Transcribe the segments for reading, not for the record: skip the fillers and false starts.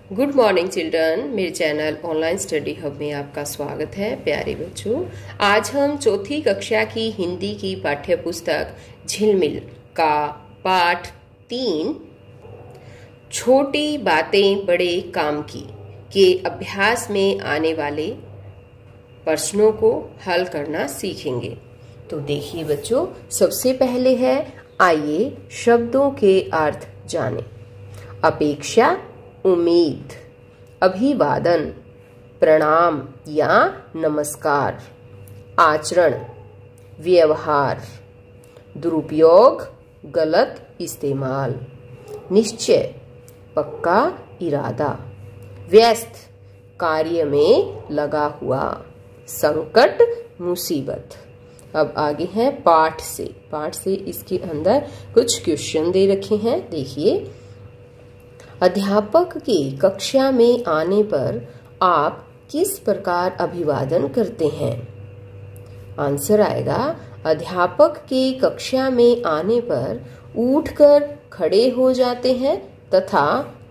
Good morning children. मेरे channel online study hub में आपका स्वागत है। प्यारे बच्चों, आज हम चौथी कक्षा की हिंदी की पाठ्य पुस्तक झिलमिल का पाठ 3 छोटी बातें बड़े काम की के अभ्यास में आने वाले प्रश्नों को हल करना सीखेंगे। तो देखिए बच्चों, सबसे पहले है, आइए शब्दों के अर्थ जानें। अपेक्षा, उम्मीद, अभिवादन, प्रणाम या नमस्कार, आचरण, व्यवहार, दुरुपयोग, गलत इस्तेमाल, निश्चय, पक्का इरादा, व्यस्त, कार्य में लगा हुआ, संकट, मुसीबत। अब आगे है पाठ से इसके अंदर कुछ क्वेश्चन दे रखे हैं। देखिए, अध्यापक के कक्षा में आने पर आप किस प्रकार अभिवादन करते हैं? आंसर आएगा, अध्यापक के कक्षा में आने पर उठकर खड़े हो जाते हैं तथा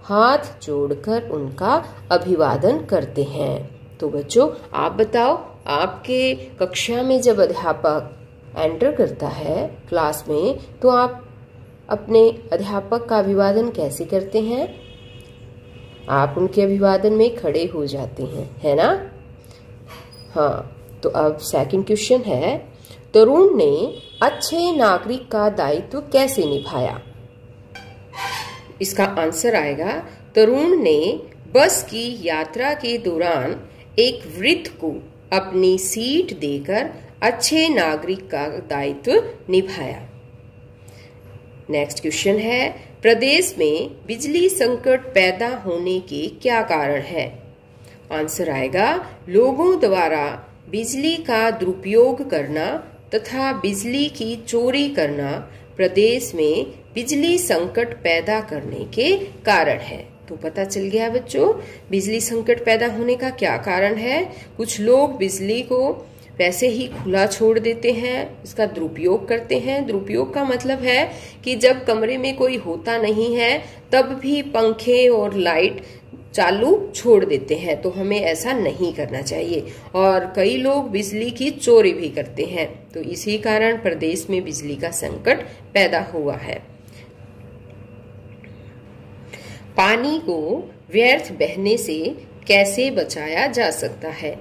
हाथ जोड़कर उनका अभिवादन करते हैं। तो बच्चों, आप बताओ, आपके कक्षा में जब अध्यापक एंटर करता है क्लास में, तो आप अपने अध्यापक का अभिवादन कैसे करते हैं? आप उनके अभिवादन में खड़े हो जाते हैं, है ना? हाँ, तो अब सेकंड क्वेश्चन है, तरुण ने अच्छे नागरिक का दायित्व कैसे निभाया? इसका आंसर आएगा, तरुण ने बस की यात्रा के दौरान एक वृद्ध को अपनी सीट देकर अच्छे नागरिक का दायित्व निभाया। नेक्स्ट क्वेश्चन है, प्रदेश में बिजली संकट पैदा होने के क्या कारण है? आंसर आएगा, लोगों द्वारा बिजली का दुरुपयोग करना तथा बिजली की चोरी करना प्रदेश में बिजली संकट पैदा करने के कारण है। तो पता चल गया बच्चों, बिजली संकट पैदा होने का क्या कारण है। कुछ लोग बिजली को वैसे ही खुला छोड़ देते हैं, इसका दुरुपयोग करते हैं। दुरुपयोग का मतलब है कि जब कमरे में कोई होता नहीं है तब भी पंखे और लाइट चालू छोड़ देते हैं। तो हमें ऐसा नहीं करना चाहिए। और कई लोग बिजली की चोरी भी करते हैं। तो इसी कारण प्रदेश में बिजली का संकट पैदा हुआ है। पानी को व्यर्थ बहने से कैसे बचाया जा सकता है?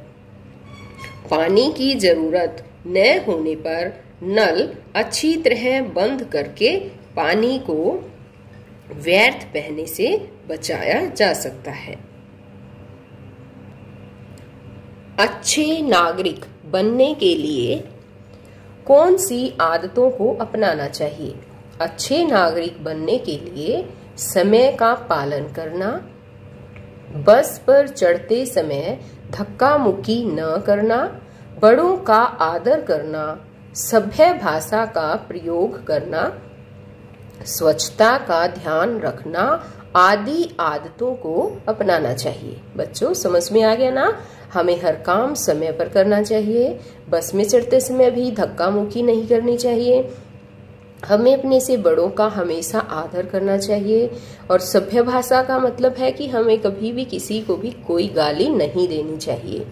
पानी की जरूरत न होने पर नल अच्छी तरह बंद करके पानी को व्यर्थ बहने से बचाया जा सकता है। अच्छे नागरिक बनने के लिए कौन सी आदतों को अपनाना चाहिए? अच्छे नागरिक बनने के लिए समय का पालन करना, बस पर चढ़ते समय धक्का मुक्की न करना, बड़ों का आदर करना, सभ्य भाषा का प्रयोग करना, स्वच्छता का ध्यान रखना आदि आदतों को अपनाना चाहिए। बच्चों, समझ में आ गया ना? हमें हर काम समय पर करना चाहिए। बस में चढ़ते समय भी धक्का मुक्की नहीं करनी चाहिए। हमें अपने से बड़ों का हमेशा आदर करना चाहिए। और सभ्य भाषा का मतलब है कि हमें कभी भी किसी को भी कोई गाली नहीं देनी चाहिए।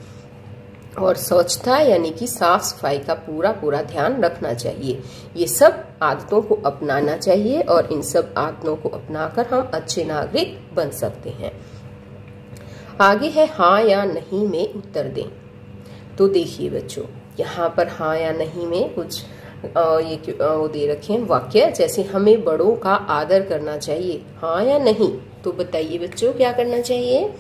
और स्वच्छता यानी कि साफ सफाई का पूरा ध्यान रखना चाहिए। ये सब आदतों को अपनाना चाहिए और इन सब आदतों को अपनाकर हम अच्छे नागरिक बन सकते हैं। आगे है, हाँ या नहीं में उत्तर दें। तो देखिए बच्चों, यहाँ पर हाँ या नहीं में कुछ वो दे रखे हैं वाक्य, जैसे हमें बड़ों का आदर करना चाहिए, हाँ या नहीं। तो बताइए बच्चों, क्या करना चाहिए?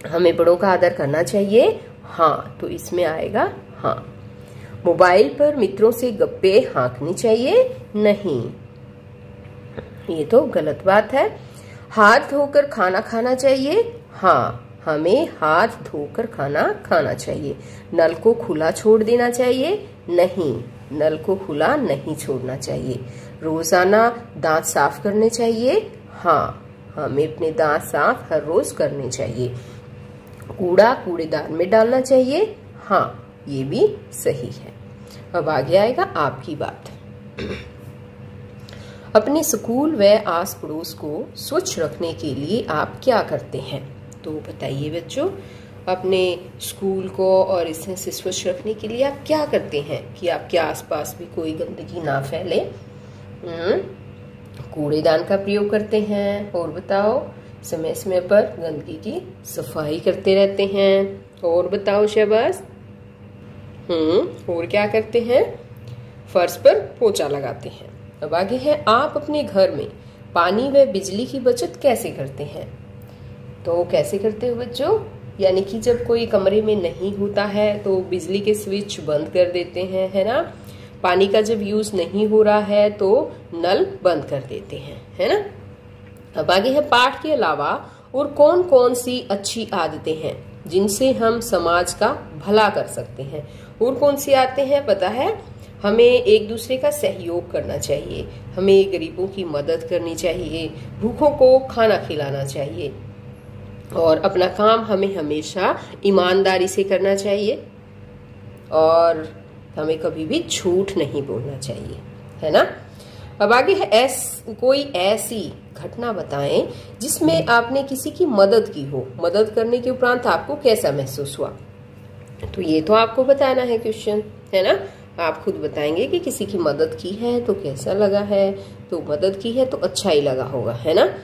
हमें बड़ों का आदर करना चाहिए, हाँ। तो इसमें आएगा हाँ। मोबाइल पर मित्रों से गप्पे हाँकनी चाहिए, नहीं, ये तो गलत बात है। हाथ धोकर खाना खाना चाहिए, हाँ, हमें हाथ धोकर खाना खाना चाहिए। नल को खुला छोड़ देना चाहिए, नहीं, नल को खुला नहीं छोड़ना चाहिए। रोजाना दांत साफ करने चाहिए, हाँ, हमें अपने दांत साफ हर रोज करने चाहिए। कूड़ा कूड़ेदान में डालना चाहिए, हाँ, ये भी सही है। अब आगे आएगा आपकी बात। अपने स्कूल व आस पड़ोस को स्वच्छ रखने के लिए आप क्या करते हैं? तो बताइए बच्चों, अपने स्कूल को और इसे से स्वच्छ रखने के लिए आप क्या करते हैं कि आपके आसपास भी कोई गंदगी ना फैले? कूड़ेदान का प्रयोग करते हैं, और बताओ समय समय पर गंदगी की सफाई करते रहते हैं, और बताओ शहबाज। और क्या करते हैं? फर्श पर पोछा लगाते हैं। अब आगे है, आप अपने घर में पानी व बिजली की बचत कैसे करते हैं? तो कैसे करते हो बच्चों? यानी कि जब कोई कमरे में नहीं होता है तो बिजली के स्विच बंद कर देते हैं, है ना। पानी का जब यूज नहीं हो रहा है तो नल बंद कर देते हैं, है ना। अब आगे है, पाठ के अलावा और कौन कौन सी अच्छी आदतें हैं जिनसे हम समाज का भला कर सकते हैं? और कौन सी आदतें हैं पता है? हमें एक दूसरे का सहयोग करना चाहिए, हमें गरीबों की मदद करनी चाहिए, भूखों को खाना खिलाना चाहिए, और अपना काम हमें हमेशा ईमानदारी से करना चाहिए, और हमें कभी भी झूठ नहीं बोलना चाहिए, है ना। अब आगे है, कोई ऐसी घटना बताएं जिसमें आपने किसी की मदद की हो, मदद करने के उपरांत आपको कैसा महसूस हुआ? तो ये तो आपको बताना है क्वेश्चन, है ना। आप खुद बताएंगे कि किसी की मदद की है तो कैसा लगा है, तो मदद की है तो अच्छा ही लगा होगा, है ना।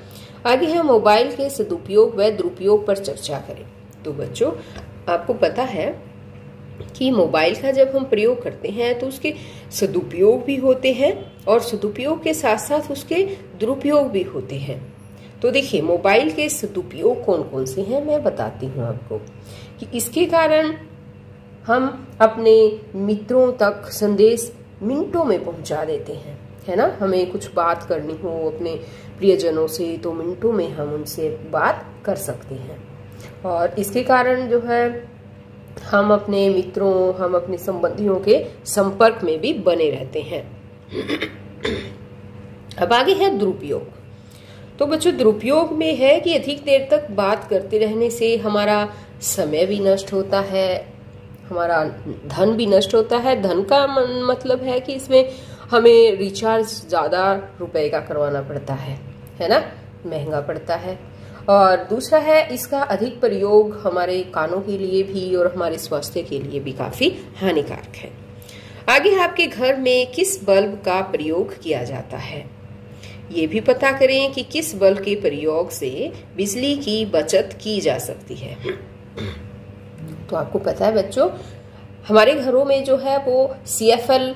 आगे है, मोबाइल के सदुपयोग व दुरुपयोग पर चर्चा करें। तो बच्चों, आपको पता है कि मोबाइल का जब हम प्रयोग करते हैं तो उसके सदुपयोग भी होते हैं और सदुपयोग के साथ साथ उसके दुरुपयोग भी होते हैं। तो देखिए, मोबाइल के सदुपयोग कौन कौन से हैं मैं बताती हूँ आपको। कि इसके कारण हम अपने मित्रों तक संदेश मिनटों में पहुंचा देते हैं, है ना। हमें कुछ बात करनी हो अपने प्रियजनों से तो मिनटों में हम उनसे बात कर सकते हैं, और इसके कारण जो है हम अपने मित्रों, हम अपने संबंधियों के संपर्क में भी बने रहते हैं। अब आगे है दुरुपयोग। तो बच्चों, दुरुपयोग में है कि अधिक देर तक बात करते रहने से हमारा समय भी नष्ट होता है, हमारा धन भी नष्ट होता है। धन का मतलब है कि इसमें हमें रिचार्ज ज्यादा रुपए का करवाना पड़ता है ना, महंगा पड़ता है। और दूसरा है, इसका अधिक प्रयोग हमारे कानों के लिए भी और हमारे स्वास्थ्य के लिए भी काफी हानिकारक है। आगे, आपके घर में किस बल्ब का प्रयोग किया जाता है? ये भी पता करें कि किस बल्ब के प्रयोग से बिजली की बचत की जा सकती है। तो आपको पता है बच्चों, हमारे घरों में जो है वो CFL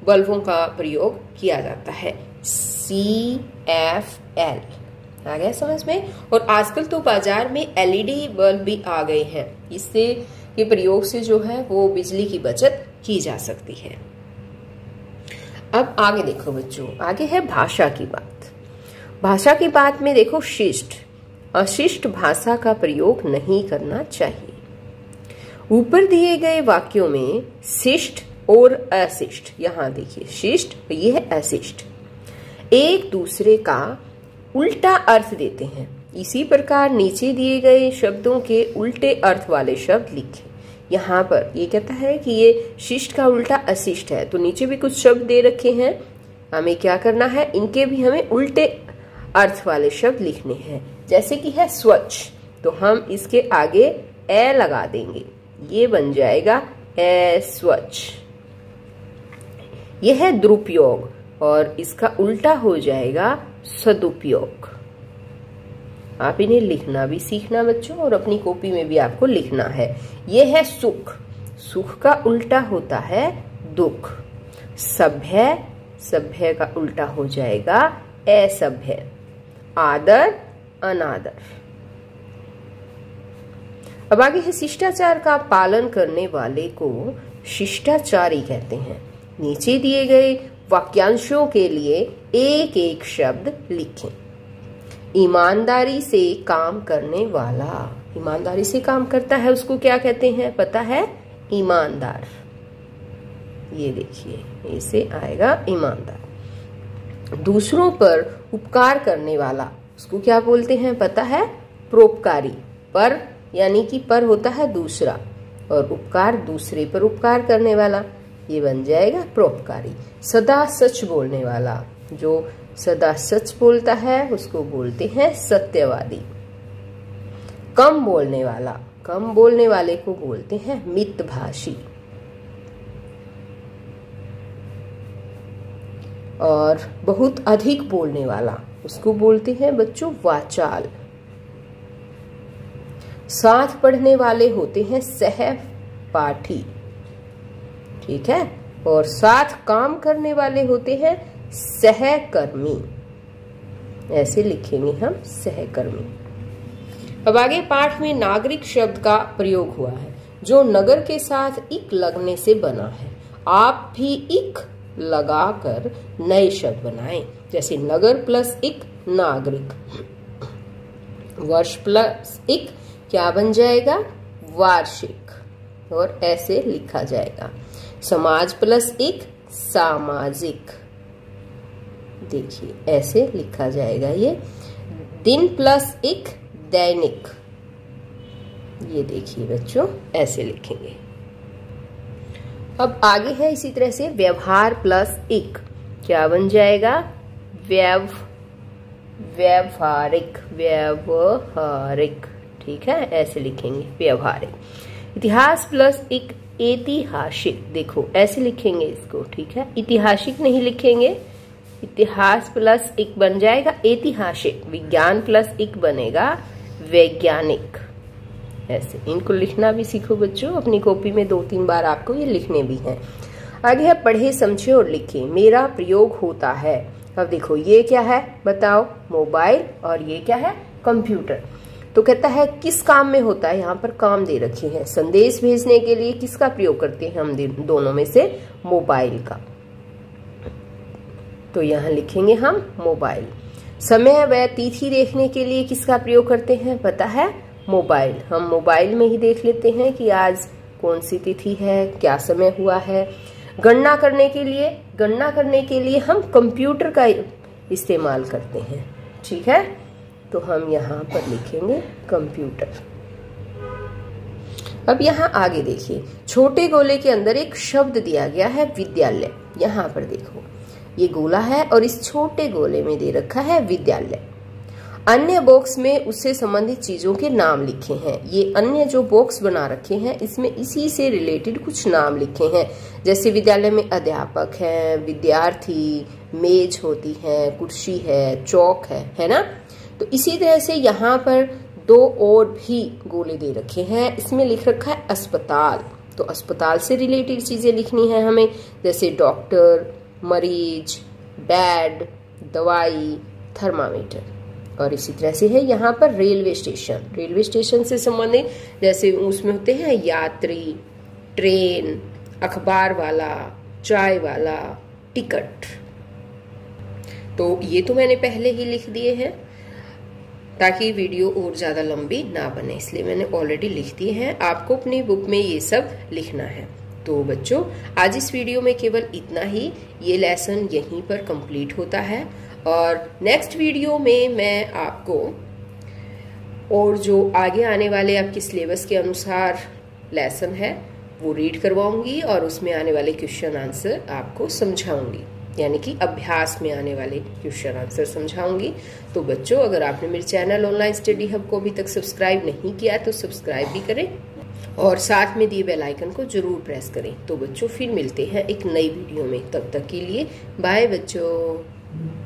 बल्बों का प्रयोग किया जाता है। CFL आ गया समझ में। और आजकल तो बाजार में LED बल्ब भी आ गए हैं, इससे के प्रयोग से जो है वो बिजली की बचत की जा सकती है। अब आगे देखो बच्चों, आगे है भाषा की बात। भाषा की बात में देखो, शिष्ट अशिष्ट भाषा का प्रयोग नहीं करना चाहिए। ऊपर दिए गए वाक्यों में शिष्ट और अशिष्ट, यहाँ देखिए शिष्ट, ये है अशिष्ट, एक दूसरे का उल्टा अर्थ देते हैं। इसी प्रकार नीचे दिए गए शब्दों के उल्टे अर्थ वाले शब्द लिखें। यहाँ पर ये कहता है कि ये शिष्ट का उल्टा अशिष्ट है, तो नीचे भी कुछ शब्द दे रखे हैं, हमें क्या करना है, इनके भी हमें उल्टे अर्थ वाले शब्द लिखने हैं। जैसे कि है स्वच्छ, तो हम इसके आगे ए लगा देंगे, ये बन जाएगा स्वच्छ। यह है दुरुपयोग और इसका उल्टा हो जाएगा सदुपयोग। आप इन्हें लिखना भी सीखना बच्चों, और अपनी कॉपी में भी आपको लिखना है। यह है सुख, सुख का उल्टा होता है दुख। सभ्य, सभ्य का उल्टा हो जाएगा असभ्य। आदर, अनादर। अब आगे है, शिष्टाचार का पालन करने वाले को शिष्टाचारी कहते हैं। नीचे दिए गए वाक्यांशों के लिए एक एक शब्द लिखें। ईमानदारी से काम करने वाला, ईमानदारी से काम करता है उसको क्या कहते हैं पता है? ईमानदार। ये देखिए, इसे आएगा ईमानदार। दूसरों पर उपकार करने वाला, उसको क्या बोलते हैं पता है? परोपकारी। पर यानी कि पर होता है दूसरा, और उपकार दूसरे पर उपकार करने वाला, ये बन जाएगा परोपकारी। सदा सच बोलने वाला, जो सदा सच बोलता है उसको बोलते हैं सत्यवादी। कम बोलने वाले को बोलते हैं मितभाषी। और बहुत अधिक बोलने वाला उसको बोलते हैं बच्चों वाचाल। साथ पढ़ने वाले होते हैं सहपाठी, ठीक है। और साथ काम करने वाले होते हैं सहकर्मी, ऐसे लिखेंगे हम सहकर्मी। अब आगे पाठ में नागरिक शब्द का प्रयोग हुआ है जो नगर के साथ इक लगने से बना है। आप भी इक लगाकर नए शब्द बनाएं, जैसे नगर प्लस इक नागरिक, वर्ष प्लस इक क्या बन जाएगा वार्षिक, और ऐसे लिखा जाएगा। समाज प्लस इक सामाजिक, देखिए ऐसे लिखा जाएगा। ये दिन प्लस इक दैनिक, ये देखिए बच्चों ऐसे लिखेंगे। अब आगे है इसी तरह से व्यवहार प्लस इक क्या बन जाएगा व्यवहारिक, ठीक है, ऐसे लिखेंगे व्यवहारिक। इतिहास प्लस इक ऐतिहासिक, देखो ऐसे लिखेंगे इसको, ठीक है, ऐतिहासिक नहीं लिखेंगे, इतिहास प्लस इक बन जाएगा ऐतिहासिक। विज्ञान प्लस इक बनेगा वैज्ञानिक, ऐसे इनको लिखना भी सीखो बच्चों, अपनी कॉपी में 2-3 बार आपको ये लिखने भी हैं। आगे है पढ़े समझे और लिखे, मेरा प्रयोग होता है। अब देखो ये क्या है बताओ, मोबाइल, और ये क्या है कंप्यूटर। तो कहता है किस काम में होता है, यहाँ पर काम दे रखे हैं। संदेश भेजने के लिए किसका प्रयोग करते हैं हम दोनों में से, मोबाइल का, तो यहाँ लिखेंगे हम मोबाइल। समय व तिथि देखने के लिए किसका प्रयोग करते हैं, पता है मोबाइल। हम मोबाइल में ही देख लेते हैं कि आज कौन सी तिथि है, क्या समय हुआ है। गणना करने के लिए हम कंप्यूटर का इस्तेमाल करते हैं, ठीक है, तो हम यहाँ पर लिखेंगे कंप्यूटर। अब यहाँ आगे देखिए, छोटे गोले के अंदर एक शब्द दिया गया है विद्यालय। यहाँ पर देखो ये गोला है और इस छोटे गोले में दे रखा है विद्यालय। अन्य बॉक्स में उससे संबंधित चीजों के नाम लिखे हैं। ये अन्य जो बॉक्स बना रखे हैं इसमें इसी से रिलेटेड कुछ नाम लिखे हैं, जैसे विद्यालय में अध्यापक है, विद्यार्थी, मेज होती है, कुर्सी है, चौक है ना। तो इसी तरह से यहाँ पर 2 और भी गोले दे रखे हैं, इसमें लिख रखा है अस्पताल। तो अस्पताल से रिलेटेड चीजें लिखनी है हमें, जैसे डॉक्टर, मरीज, बेड, दवाई, थर्मामीटर। और इसी तरह से है यहाँ पर रेलवे स्टेशन से संबंधित, जैसे उसमें होते हैं यात्री, ट्रेन, अखबार वाला, चाय वाला, टिकट। तो ये तो मैंने पहले ही लिख दिए हैं ताकि वीडियो और ज्यादा लंबी ना बने, इसलिए मैंने ऑलरेडी लिख दिए हैं। आपको अपनी बुक में ये सब लिखना है। तो बच्चों आज इस वीडियो में केवल इतना ही, ये लेसन यहीं पर कंप्लीट होता है। और नेक्स्ट वीडियो में मैं आपको और जो आगे आने वाले आपके सिलेबस के अनुसार लेसन है वो रीड करवाऊंगी और उसमें आने वाले क्वेश्चन आंसर आपको समझाऊंगी, यानी कि अभ्यास में आने वाले क्वेश्चन आंसर समझाऊंगी। तो बच्चों अगर आपने मेरे चैनल ऑनलाइन स्टडी हब को अभी तक सब्सक्राइब नहीं किया तो सब्सक्राइब भी करें और साथ में दिए बेल आइकन को जरूर प्रेस करें। तो बच्चों फिर मिलते हैं एक नई वीडियो में, तब तक के लिए बाय बच्चों।